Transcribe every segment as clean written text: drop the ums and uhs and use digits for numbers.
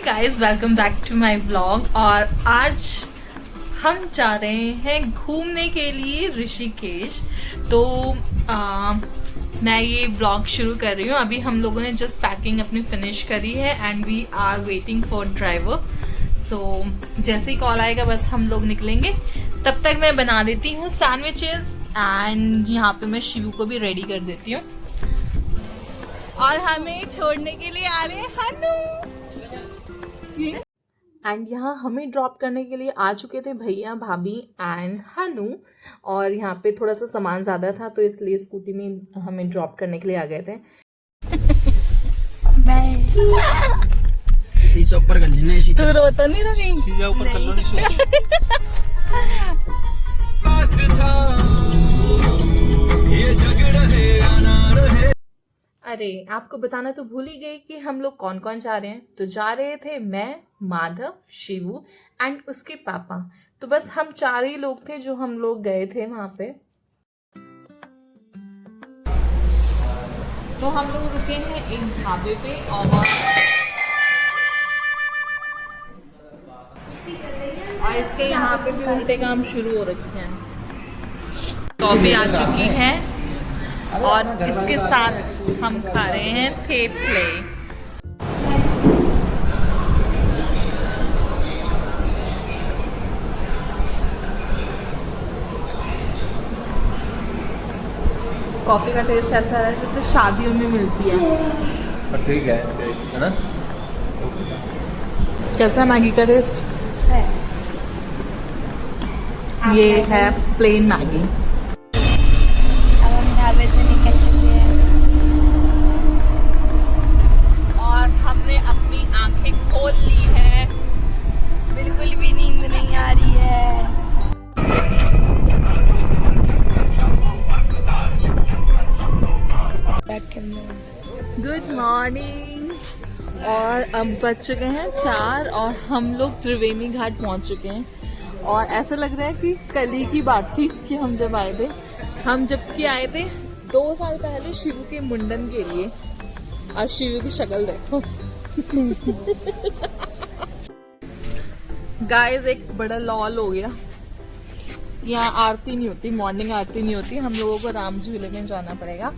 Guys welcome back to my vlog. और आज हम जा रहे हैं घूमने के लिए ऋषिकेश। तो मैं ये व्लॉग शुरू कर रही हूँ। अभी हम लोगों ने जस्ट पैकिंग अपनी फिनिश करी है and we are waiting for driver. So जैसे ही कॉल आएगा बस हम लोग निकलेंगे। तब तक मैं बना लेती हूँ सैंडविचेस एंड यहाँ पे मैं शिवू को भी रेडी कर देती हूँ। और हमें छोड़ने के लिए आ रहे हैं हनु। एंड यहाँ हमें ड्रॉप करने के लिए आ चुके थे भैया भाभी एंड हनु। और यहाँ पे थोड़ा सा सामान ज़्यादा था तो इसलिए स्कूटी में हमें ड्रॉप करने के लिए आ गए थे। शीशा ऊपर कर लेना। तू रोता नहीं ना कहीं? शीशा ऊपर कर लो। अरे आपको बताना तो भूल ही गई कि हम लोग कौन कौन जा रहे हैं। तो जा रहे थे मैं, माधव, शिवू एंड उसके पापा। तो बस हम 4 ही लोग थे जो हम लोग गए थे वहां पे। तो हम लोग रुके हैं एक ढाबे पे और इसके यहाँ पे भी उल्टे काम शुरू हो रखे हैं। कॉफी आ चुकी है और इसके साथ हम खा रहे हैं थेपले। कॉफी का टेस्ट ऐसा है जैसे शादियों में मिलती है। ठीक है, टेस्ट है ना। कैसा मैगी का टेस्ट? ये है प्लेन मैगी। ढाबे से निकल चुके हैं और हमने अपनी आंखें खोल ली है। बिल्कुल भी नींद नहीं आ रही है। Good morning. और अब बज चुके हैं 4 और हम लोग त्रिवेणी घाट पहुंच चुके हैं। और ऐसा लग रहा है कि कल ही की बात थी कि हम जब आए थे। हम जबकि आए थे 2 साल पहले शिवू के मुंडन के लिए। और शिवू की शक्ल देखो। गाइस एक बड़ा लॉल हो गया। यहाँ आरती नहीं होती, मॉर्निंग आरती नहीं होती। हम लोगों को राम झूले में जाना पड़ेगा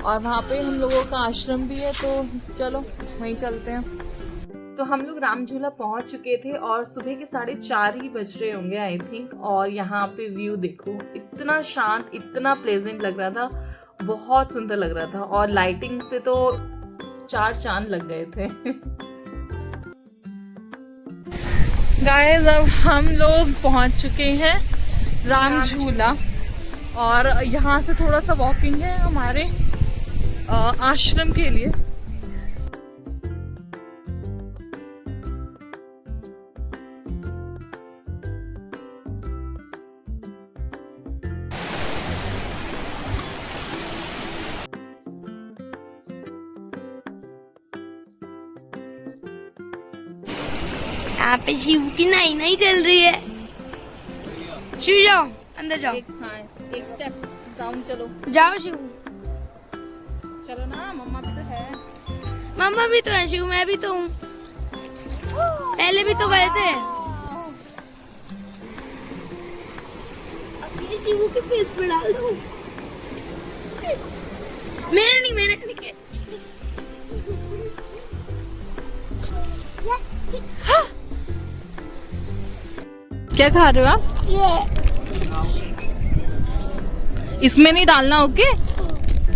और वहाँ पे हम लोगों का आश्रम भी है। तो चलो वहीं चलते हैं। तो हम लोग राम झूला पहुंच चुके थे और सुबह के 4:30 ही बज रहे होंगे आई थिंक। और यहाँ पे व्यू देखो, इतना शांत, इतना प्लेजेंट लग रहा था, बहुत सुंदर लग रहा था। और लाइटिंग से तो 4 चांद लग गए थे। गाइस अब हम लोग पहुंच चुके हैं राम झूला। और यहाँ से थोड़ा सा वॉकिंग है हमारे आश्रम के लिए। यहाँ पे शिव की नहीं चल रही है। शिव जाओ, अंदर जाओ। एक स्टेप डाउन चलो। जाओ शिव। चलो ना, मम्मा भी तो है। मम्मा भी तो है शिव, मैं भी तो हूँ। पहले भी तो गए थे। अब ये शिव के फेस पे डाल दो। मेरे नहीं। क्या खा रहे हो आप? इसमें नहीं डालना, ओके?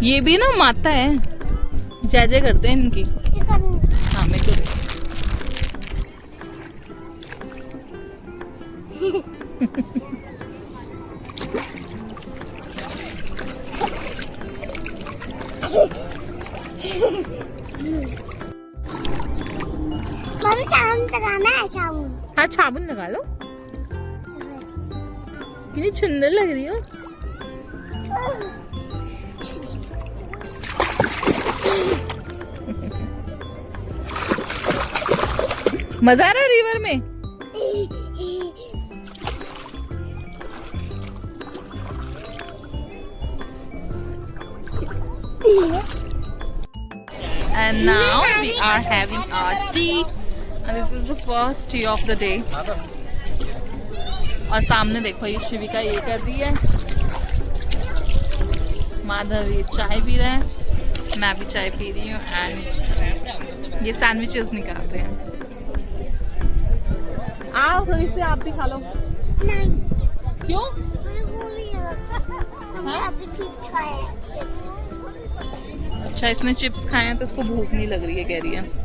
ये भी ना माता है, जय जय करते हैं इनकी। हाँ मेरे को हाँ साबुन लगा लो। कितनी सुंदर लग रही हो। मजा आ रहा है रिवर में। And now we are having our tea And this is the first tea of the day. और सामने देखो ये शिविका ये कर रही है, माधव ये चाय पी रहा है, मैं भी चाय पी रही हूँ एंड ये सैंडविचेस निकाल रहे हैं। आओ थोड़ी सी आप भी खा लो। नहीं, क्यों? अच्छा इसने चिप्स खाए हैं तो इसको भूख नहीं लग रही है कह रही है।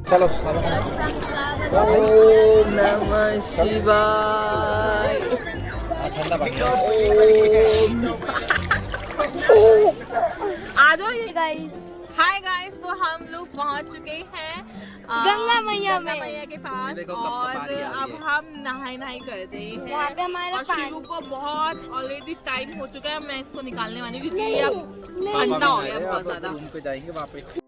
चलो ओम नमः शिवाय। ठंडा पानी आ जाओ ये गाइस। हाय गाइस, तो हम लोग पहुंच चुके हैं गंगा मैया में। के पास देखो कब और पानी आ रही अब है। हम नहाई करते हैं। यहाँ पे हमारा और शिवू को बहुत ऑलरेडी टाइम हो चुका है, मैं इसको निकालने वाली हूँ क्योंकि ये अब ठंडा हो गया बहुत ज्यादा। रूम पे जाएंगे वहाँ पे।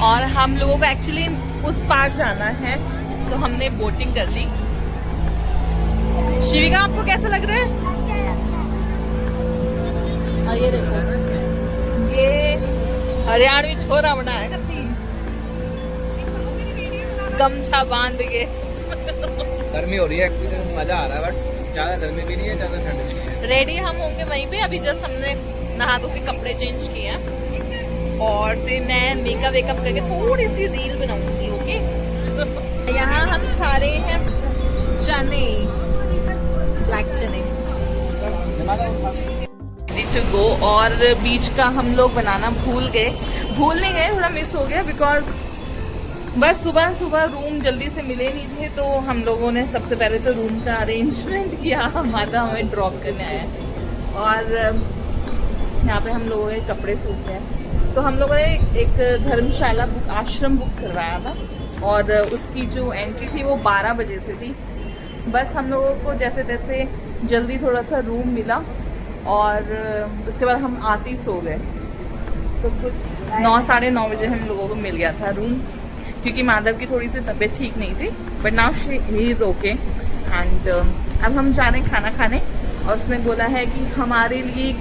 और हम लोगों को एक्चुअली उस पार जाना है तो हमने बोटिंग कर ली। शिविका आपको कैसा लग रहा है? और ये देखो ये हरियाणवी छोरा बना है कत्ती गमछा बांध के। गर्मी हो रही है एक्चुअली, मजा आ रहा है बट ज्यादा गर्मी भी नहीं है ज्यादा ठंड भी नहीं है। रेडी हम होंगे वहीं पे, अभी जस्ट हमने नहा धो के कपड़े चेंज किए हैं और फिर मैं मेकअप वेकअप करके थोड़ी सी रील बनाऊंगी। ओके यहाँ हम खा रहे हैं चने, ब्लैक चने टू गो। और बीच का हम लोग बनाना भूल नहीं गए, थोड़ा मिस हो गया बिकॉज बस सुबह रूम जल्दी से मिले नहीं थे तो हम लोगों ने सबसे पहले तो रूम का अरेंजमेंट किया। माता हमें ड्रॉप करने आया और यहाँ पे हम लोगों के कपड़े सूख गए तो हम लोगों ने एक धर्मशाला आश्रम बुक करवाया था और उसकी जो एंट्री थी वो 12 बजे से थी। बस हम लोगों को जैसे तैसे जल्दी थोड़ा सा रूम मिला और उसके बाद हम आते ही सो गए तो कुछ 9 साढ़े 9 बजे हम लोगों को मिल गया था रूम क्योंकि माधव की थोड़ी सी तबीयत ठीक नहीं थी but now he is okay. And अब हम जा रहे हैं खाना खाने और उसने बोला है कि हमारे लिए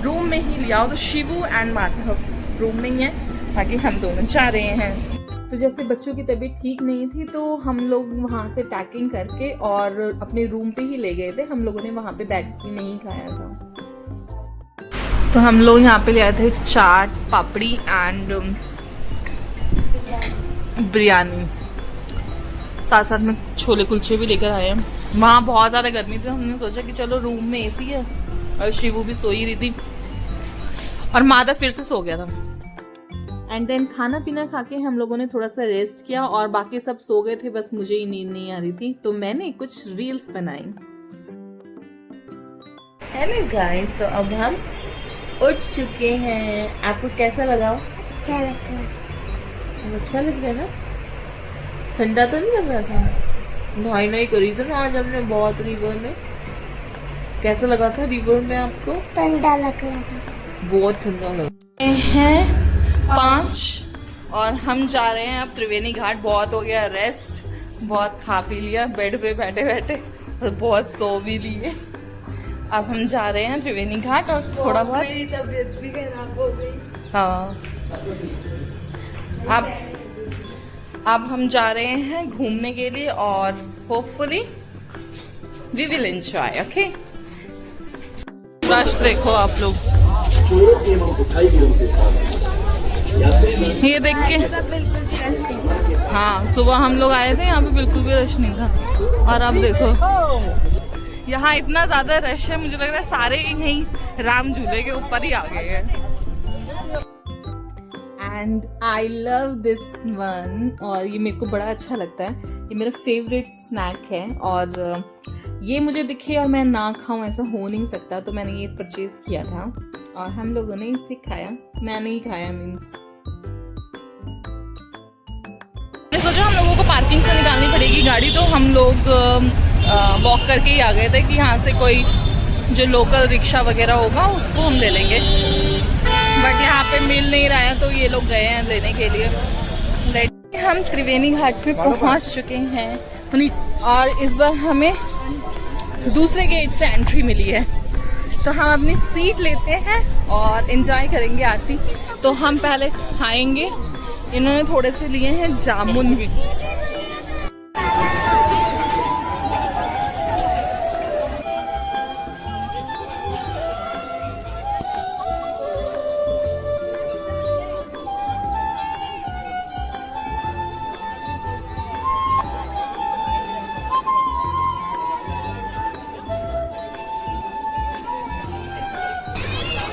रूम में ही लिया हो तो शिवू एंड माधव रूम में ही है ताकि हम दोनों जा रहे हैं। तो जैसे बच्चों की तबीयत ठीक नहीं थी तो हम लोग वहाँ से पैकिंग करके और अपने रूम पे ही ले गए थे। हम लोगों ने वहाँ पे बैठ के नहीं खाया था। तो हम लोग यहाँ पे ले आए थे चाट पापड़ी एंड बिरयानी, साथ साथ में छोले कुलचे भी लेकर आए हैं। वहाँ बहुत ज़्यादा गर्मी थी, हमने सोचा कि चलो रूम में एसी है और शिवू भी सो ही रही थी और माधव फिर से सो गया था। एंड देन खाना पीना खा के हम लोगों ने थोड़ा सा रेस्ट किया और बाकी सब सो गए थे, बस मुझे ही नींद नहीं आ रही थी तो मैंने कुछ रील्स बनाई। हेलो गाइस, तो अब हम उठ चुके हैं। आपको कैसा लगा? अच्छा लगता है। अच्छा लग रहा है ना? ठंडा तो नहीं लग रहा था? नहाई नहीं करी थी ना आज हमने बहुत रिवर में। कैसा लगा था रिवर में आपको? ठंडा लग रहा था, बहुत ठंडा लग रहा है। 5 और हम जा रहे हैं अब त्रिवेणी घाट। बहुत हो गया रेस्ट, बहुत खा पी लिया बेड पे बैठे बैठे और बहुत सो भी लिए। अब हम जा रहे हैं त्रिवेणी घाट और थोड़ा बहुत तबीयत भी खराब हो गई। हाँ अब हम जा रहे हैं घूमने के लिए और hopefully we will enjoy. Okay, rush देखो आप लोग, ये देख के। बिल्कुल भी रश नहीं। हाँ सुबह हम लोग आए थे, यहाँ पे बिल्कुल भी रश नहीं था और अब देखो यहाँ इतना ज्यादा रश है, मुझे लग रहा है सारे यहीं राम झूले के ऊपर ही आ गए हैं। And I love this one और ये मेरे को बड़ा अच्छा लगता है, ये मेरा फेवरेट स्नैक है और ये मुझे दिखे और मैं ना खाऊं ऐसा हो नहीं सकता, तो मैंने ये परचेज किया था और हम लोगों ने इसे खाया। मैंने ही खाया मीन्स मैंने सोचा हम लोगों को पार्किंग से निकालनी पड़ेगी गाड़ी, तो हम लोग वॉक करके ही आ गए थे कि यहाँ से कोई जो लोकल रिक्शा वगैरह होगा उसको हम ले लेंगे, बट यहाँ पे मिल नहीं रहा है तो ये लोग गए हैं लेने के लिए। हम त्रिवेणी घाट पे पहुँच चुके हैं और इस बार हमें दूसरे गेट से एंट्री मिली है, तो हम अपनी सीट लेते हैं और एंजॉय करेंगे आरती। तो हम पहले खाएंगे, इन्होंने थोड़े से लिए हैं जामुन भी।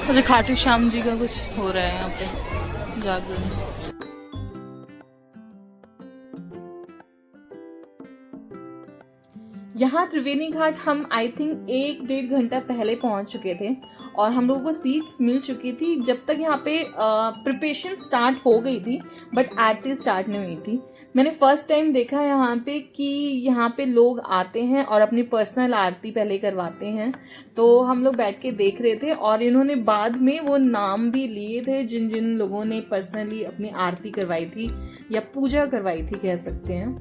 अच्छा, खाटू श्याम जी का कुछ हो रहा है यहाँ पे जागरण। यहाँ त्रिवेणी घाट हम आई थिंक 1-1.5 घंटा पहले पहुँच चुके थे और हम लोगों को सीट्स मिल चुकी थी जब तक यहाँ पे प्रिपरेशन स्टार्ट हो गई थी, बट आरती स्टार्ट नहीं हुई थी। मैंने फर्स्ट टाइम देखा यहाँ पे कि यहाँ पे लोग आते हैं और अपनी पर्सनल आरती पहले करवाते हैं, तो हम लोग बैठ के देख रहे थे और इन्होंने बाद में वो नाम भी लिए थे जिन जिन लोगों ने पर्सनली अपनी आरती करवाई थी या पूजा करवाई थी कह सकते हैं।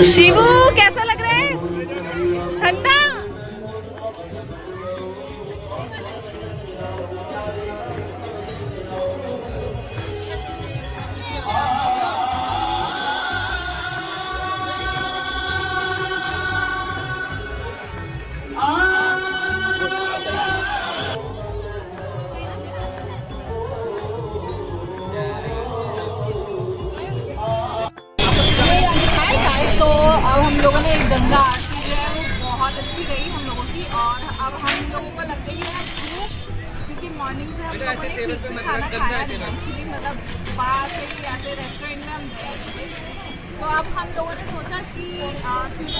शिवू कैसा लग रहा है? ठंडा? तो अब हम लोगों ने एक गंगा आरती जो है वो बहुत अच्छी रही हम लोगों की, और अब हम लोगों को लग गई है भूख, क्योंकि मॉर्निंग से हम लोगों ने ठीक से खाना खाया नहीं एक्चुअली, मतलब बाहर से ही या फिर रेस्टोरेंट में हम गए थे। तो अब हम लोगों ने सोचा कि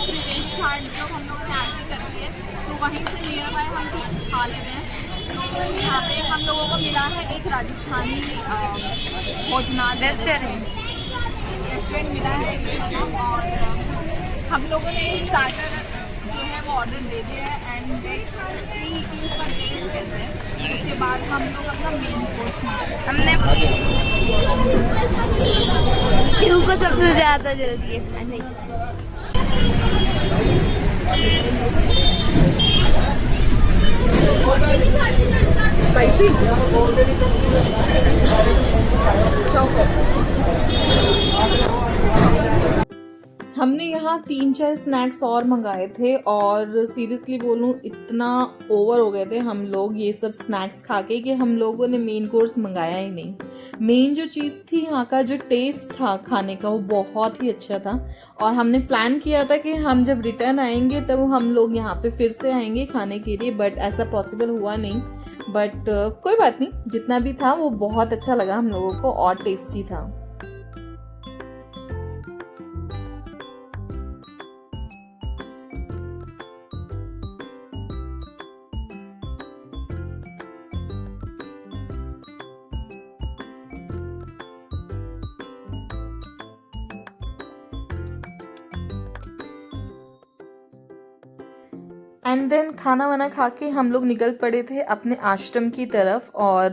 त्रिवेणी घाट जब हम लोगों ने आरती करनी है तो वहीं से नियर बाय हम कुछ खा लेते हैं। तो यहाँ पे हम लोगों को मिला है एक राजस्थानी भोजनालय रेस्टोरेंट मिला है, और हम लोगों ने स्टार्टर जो है वो ऑर्डर दे दिया है एंड कि उसका टेस्ट कैसे है। उसके बाद हम लोग अपना मेन कोर्स में हमने शिव को सबसे ज़्यादा जल्दी है स्पाइसी। हमने यहाँ 3-4 स्नैक्स और मंगाए थे और सीरियसली बोलूँ इतना ओवर हो गए थे हम लोग ये सब स्नैक्स खा के कि हम लोगों ने मेन कोर्स मंगाया ही नहीं। मेन जो चीज़ थी यहाँ का जो टेस्ट था खाने का वो बहुत ही अच्छा था, और हमने प्लान किया था कि हम जब रिटर्न आएंगे तब हम लोग यहाँ पे फिर से आएंगे खाने के लिए, बट ऐसा पॉसिबल हुआ नहीं। बट कोई बात नहीं, जितना भी था वो बहुत अच्छा लगा हम लोगों को और टेस्टी था। एंड देन खाना वाना खा के हम लोग निकल पड़े थे अपने आश्रम की तरफ, और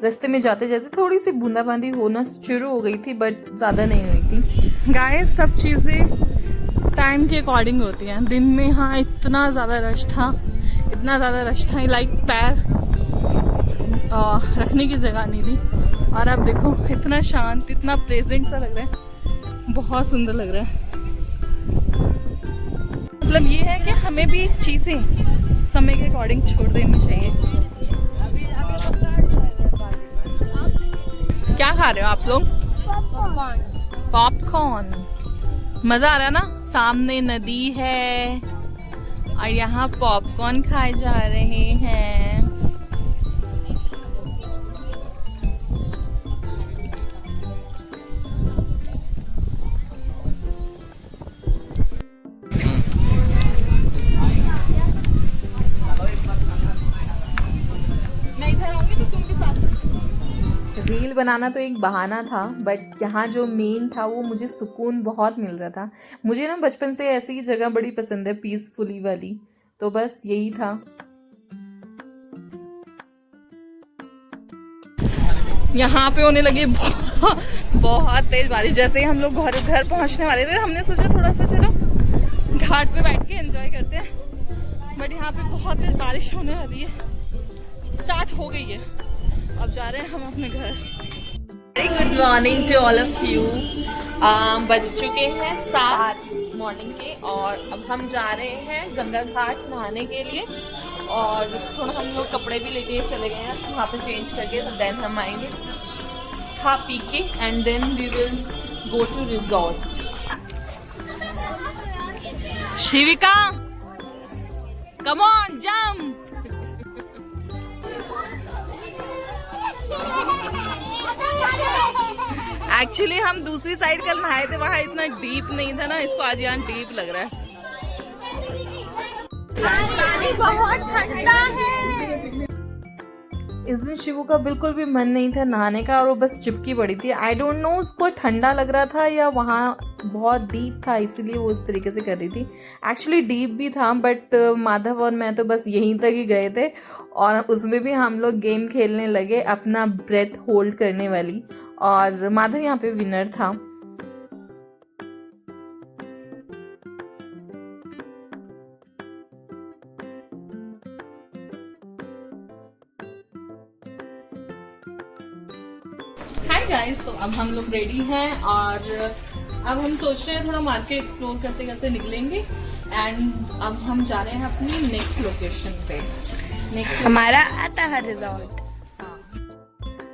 रास्ते में जाते जाते थोड़ी सी बूंदाबांदी होना शुरू हो गई थी, बट ज़्यादा नहीं हुई थी। गाइस, सब चीज़ें टाइम के अकॉर्डिंग होती हैं। दिन में हाँ इतना ज़्यादा रश था, लाइक पैर रखने की जगह नहीं थी। और अब देखो इतना शांत, इतना प्लेजेंट सा लग रहा है, बहुत सुंदर लग रहा है। मतलब ये है कि हमें भी चीज़ें समय के अकॉर्डिंग छोड़ देनी चाहिए। क्या खा रहे हो आप लोग? पॉपकॉर्न। मज़ा आ रहा है ना? सामने नदी है और यहाँ पॉपकॉर्न खाए जा रहे हैं। रील बनाना तो एक बहाना था, बट यहाँ जो मेन था वो मुझे सुकून बहुत मिल रहा था। मुझे ना बचपन से ऐसी जगह बड़ी पसंद है, पीसफुली वाली, तो बस यही था। यहाँ पे होने लगी बहुत तेज बारिश। जैसे ही हम लोग घर पहुँचने वाले थे, हमने सोचा थोड़ा सा चलो घाट पे बैठ के एंजॉय करते हैं, बट यहाँ पे बहुत तेज बारिश होने वाली है, स्टार्ट हो गई है। अब जा रहे हैं हम अपने घर। Very good morning to all of you. बज चुके हैं 7 मॉर्निंग के, और अब हम जा रहे हैं गंगा घाट नहाने के लिए। और थोड़ा हम लोग कपड़े भी लेके चले गए हैं वहाँ पे चेंज करके, तो देन हम आएंगे खा पी के, and then we will go to resort. Shivika, come on, jump. Actually हम दूसरी साइड कल नहाए थे, वहाँ इतना डीप नहीं था ना, इसको आज यहाँ डीप लग रहा है। पानी बहुत ठंडा है। इस दिन शिवू का बिल्कुल भी मन नहीं था नहाने का, और वो बस चिपकी पड़ी थी। आई डोंट नो उसको ठंडा लग रहा था या वहाँ बहुत डीप था इसीलिए वो इस तरीके से कर रही थी। एक्चुअली डीप भी था, बट माधव और मैं तो बस यहीं तक ही गए थे, और उसमें भी हम लोग गेम खेलने लगे अपना ब्रेथ होल्ड करने वाली, और माधव यहाँ पे विनर था। हाय गाइस, तो अब हम लोग रेडी हैं, और अब हम सोच रहे हैं थोड़ा मार्केट एक्सप्लोर करते करते निकलेंगे, एंड अब हम जा रहे हैं अपनी नेक्स्ट लोकेशन पे। हमारा आता है रिजॉर्ट।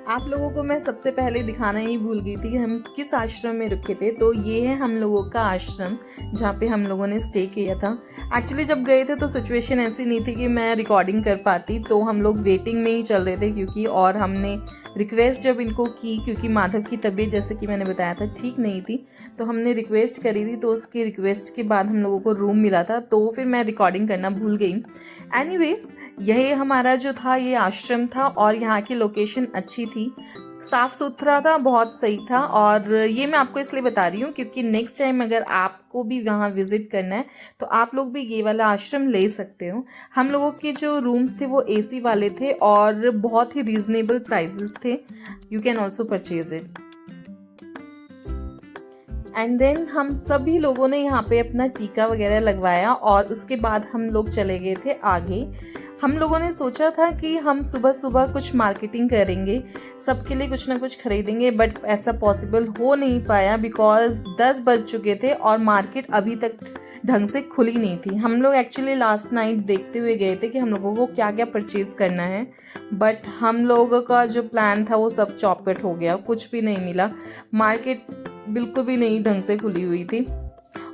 आप लोगों को मैं सबसे पहले दिखाना ही भूल गई थी कि हम किस आश्रम में रुके थे। तो ये है हम लोगों का आश्रम जहाँ पे हम लोगों ने स्टे किया था। एक्चुअली जब गए थे तो सिचुएशन ऐसी नहीं थी कि मैं रिकॉर्डिंग कर पाती, तो हम लोग वेटिंग में ही चल रहे थे क्योंकि, और हमने रिक्वेस्ट जब इनको की, क्योंकि माधव की तबीयत जैसे कि मैंने बताया था ठीक नहीं थी, तो हमने रिक्वेस्ट करी थी, तो उसकी रिक्वेस्ट के बाद हम लोगों को रूम मिला था, तो फिर मैं रिकॉर्डिंग करना भूल गई। एनीवेज, यही हमारा जो था ये आश्रम था, और यहाँ की लोकेशन अच्छी थी, साफ सुथरा था, बहुत सही था। और ये मैं आपको इसलिए बता रही हूँ क्योंकि नेक्स्ट टाइम अगर आपको भी वहाँ विजिट करना है तो आप लोग भी ये वाला आश्रम ले सकते हो। हम लोगों के जो रूम्स थे वो एसी वाले थे और बहुत ही रीजनेबल प्राइसेस थे। You can also purchase it. And then हम सभी लोगों ने यहाँ पे अपना टीका वगैरह लगवाया, और उसके बाद हम लोग चले गए थे आगे। हम लोगों ने सोचा था कि हम सुबह सुबह कुछ मार्केटिंग करेंगे, सबके लिए कुछ ना कुछ खरीदेंगे, बट ऐसा पॉसिबल हो नहीं पाया बिकॉज 10 बज चुके थे और मार्केट अभी तक ढंग से खुली नहीं थी। हम लोग एक्चुअली लास्ट नाइट देखते हुए गए थे कि हम लोगों को क्या क्या परचेज़ करना है, बट हम लोगों का जो प्लान था वो सब चौपट हो गया, कुछ भी नहीं मिला। मार्केट बिल्कुल भी नहीं ढंग से खुली हुई थी,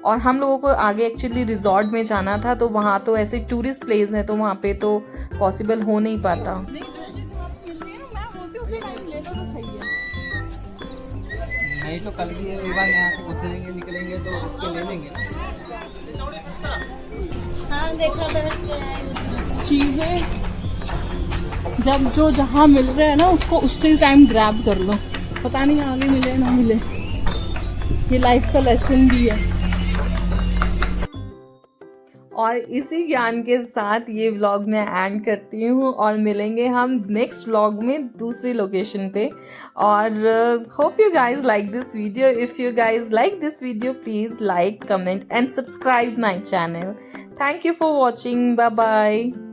और हम लोगों को आगे एक्चुअली रिजॉर्ट में जाना था, तो वहाँ तो ऐसे टूरिस्ट प्लेस है तो वहाँ पे तो पॉसिबल हो नहीं पाता। नहीं तो कल भी एक बार यहाँ से गुजरेंगे निकलेंगे तो उसके ले लेंगे। चीज़ें जब जो जहाँ मिल रहा है ना उसको उसी टाइम ग्रैब कर लो, पता नहीं आगे मिले ना मिले। ये लाइफ का लेसन भी है। और इसी ज्ञान के साथ ये व्लॉग मैं एंड करती हूँ और मिलेंगे हम नेक्स्ट व्लॉग में दूसरी लोकेशन पे। और hope you guys like this video. If you guys like this video please like, comment and subscribe my channel. Thank you for watching. Bye bye.